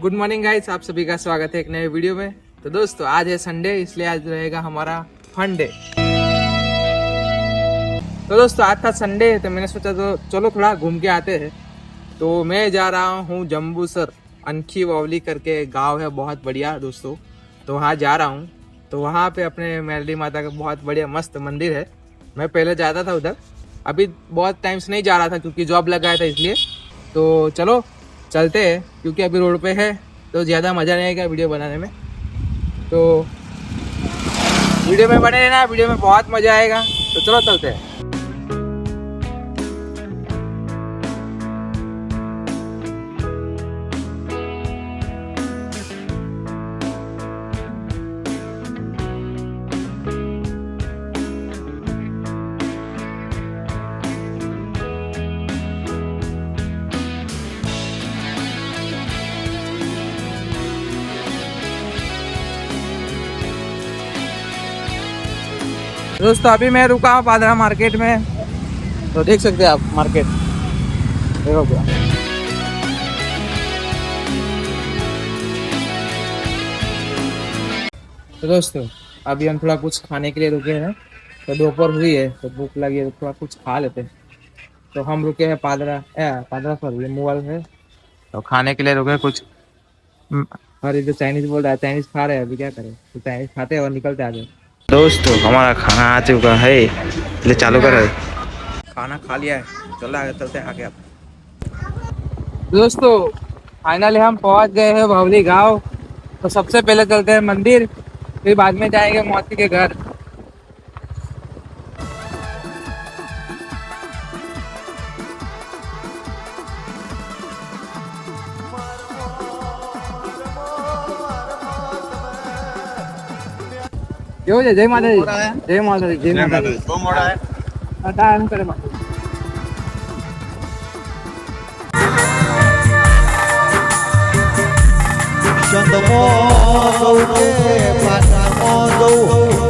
Good morning guys, आप सभी का स्वागत है एक नए वीडियो में। तो दोस्तों आज है संडे, इसलिए आज रहेगा हमारा फन डे। तो दोस्तों आज था संडे, तो मैंने सोचा तो चलो थोड़ा घूम के आते हैं। तो मैं जा रहा हूँ जम्बूसर, अनखी वावली करके गांव है, बहुत बढ़िया दोस्तों। तो वहाँ जा रहा हूँ। तो वहाँ पे अपने मेलडी माता का बहुत बढ़िया मस्त मंदिर है। मैं पहले जाता था उधर, अभी बहुत टाइम से नहीं जा रहा था क्योंकि जॉब लगाया था इसलिए। तो चलो चलते हैं, क्योंकि अभी रोड पे है तो ज़्यादा मज़ा नहीं आएगा वीडियो बनाने में। तो वीडियो में बने रहना, वीडियो में बहुत मज़ा आएगा। तो चलो चलते हैं। दोस्तों अभी मैं रुका हूँ पादरा मार्केट में। तो देख सकते हैं आप मार्केट, देखो क्या। तो दोस्तों अभी हम थोड़ा कुछ खाने के लिए रुके हैं। तो दोपहर हुई है तो भूख लगी है, तो थोड़ा कुछ खा लेते हैं। तो हम रुके हैं पादरा पर, ये मोबाइल है। तो खाने के लिए रुके कुछ। अरे जो चाइनीज बोल रहा है, चाइनीज खा रहे हैं, अभी क्या करें। तो चाइनीज खाते हैं और निकलते आगे। दोस्तों हमारा खाना आ चुका है, इसलिए चालू कर रहे। खाना खा लिया है, चलो आगे चलते हैं आगे। आप दोस्तों फाइनली हम पहुंच गए हैं भावली गांव। तो सबसे पहले चलते हैं मंदिर, फिर बाद में जाएंगे मौसी के घर। क्यों जय माता दी, जय माता दी, जय माता दी। वो मोड़ा है हटा हम करे माता। चंदमो दौके पाटामो दौ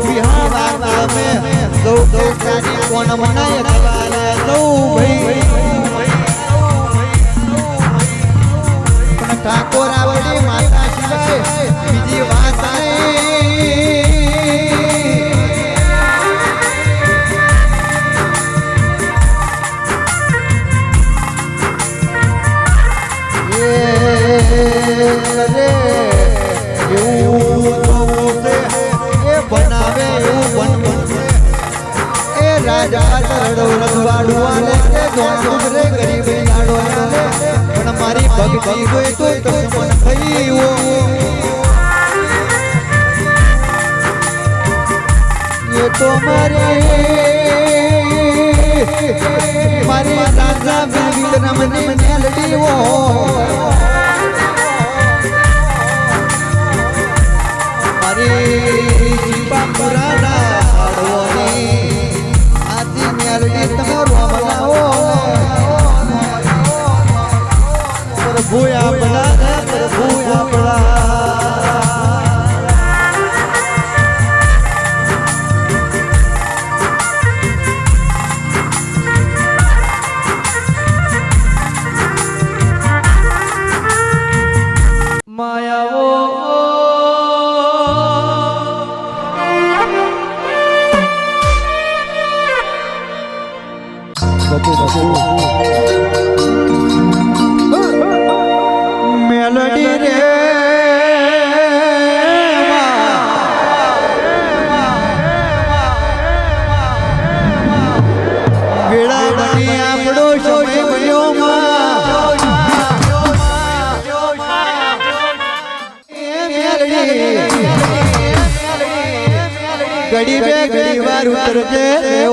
बिहावा में दौके कानी कोन मनाय खवाला दौ भाई ठाकोर आवड़ी माता शिवाय बीजी વાત बनावे राजा रखवाड़ुआने के दूसरे गरीब लाडो पण मारी भक्ति होय तो मन थई वो ये तो मारी राजा बिल रमनी मेलडी वो पुराना आदि मेलडी तमे रोमलाओ प्रभु आपना प्रभु आपना माया वो मेलडी रे बेड़ा बनी आपड़ो समय बन्यो घड़ी पे घड़ी बार उतर जे ओ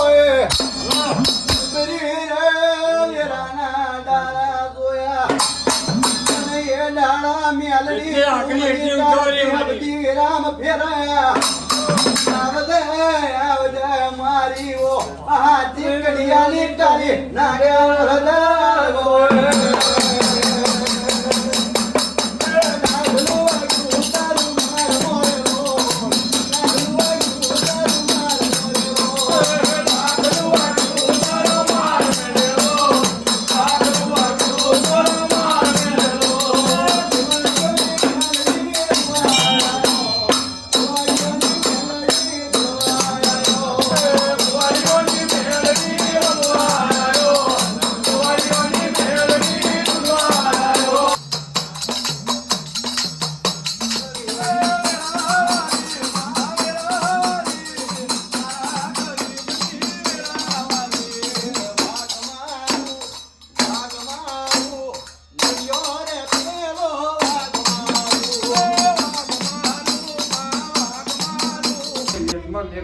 એ ઉભરી રે વેરાના ડાળા જોયા અને એ ડાળા મેલડી બધી રામ ફેરાયા આવજે આવજે મારી ઓ આ ચીકડિયાની તારી નાગ્યા હૃદય ગોળે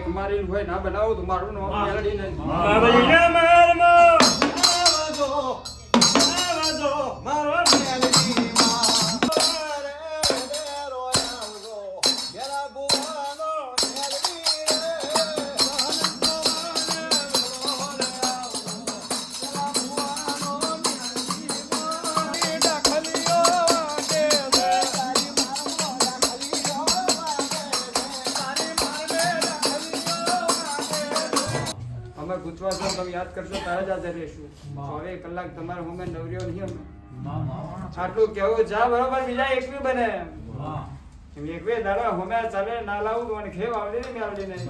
મારી હોય ના બનાવો તો મારું નામ મેલડી નહીં મારો મેલડી માં યરા બુવાનો મેલડી અમે ગુજવા છો તમે યાદ કરશો ત્યારે જ હાજર રહીશું 24 કલાક તમારે હોમે નવરીઓ નહીં અમે આટલું કેવું જા બરોબર બીજા એક બી બને એક બે દાડા હોમે ચાલે ના લાવું તો મને ખેવ આવડે ને આવડે નહીં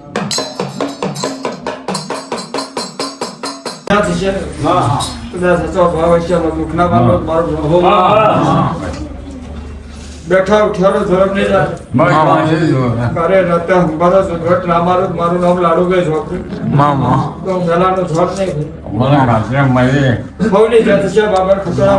બેઠા ઉઠ્યારો ઝડપ નહીં જાય અરે નતા હંભારો સુધવટ ના મારું નામ લાડુભાઈ ઝોપડી તો પેલાનો ઝોપ નહીં બહુની જાત છે બાબર ખતરા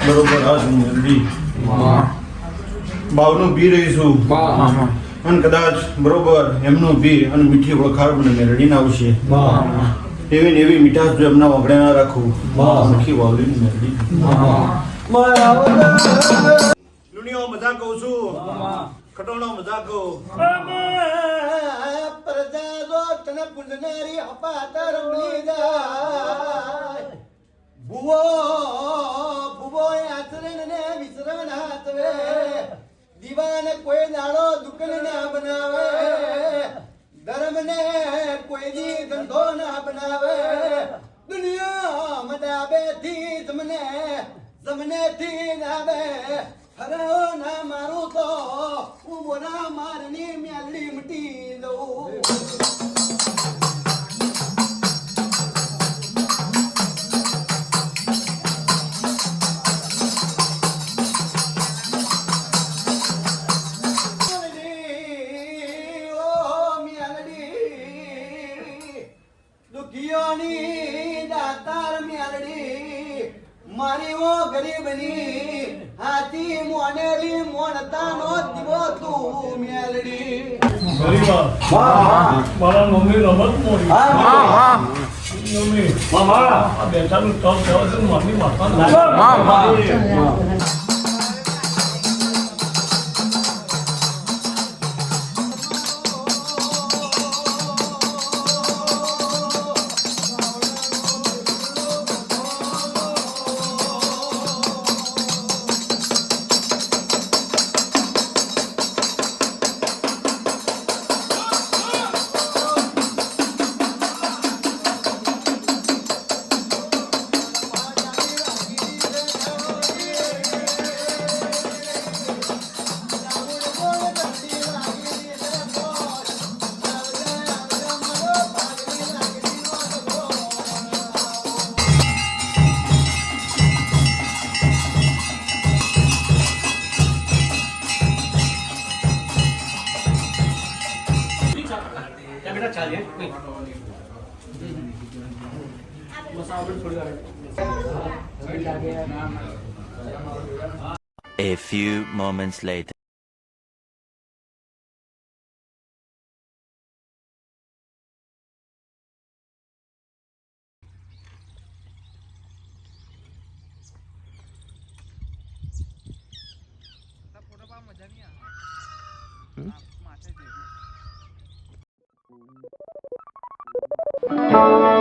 બરોબર આજ મેલડી બાવનું બી રહીશું અને કદાચ બરોબર એમનું બી અને મીઠી વખાર મને મેલડીને આવશે એવી ને એવી મીઠાશ જો એમના વગડે ના રાખું મીઠી વાવડીની મેલડી દુનિયા મજા કહું છું ખટોણો મજા કહું પ્રજા જો તને પૂજનારી અપાતર મળી જાય ભુવો ભુવો આચરણ ને વિચરણ હાથવે દીવાન કોઈ દાડો દુકાન ના બનાવે ધર્મ ને કોઈ દી ધંધો ના બનાવે દુનિયા મદાબે થી જમને થી નાવે હરો ના મારું તો હું બોના મારની મેલડી મટી દઉં મારી ઓ ગરીબની હાથી મોનેલી મોનતાનો દીવો તું મેલડી મારા મમ્મી રમત મોડી A few moments later. मजा नहीं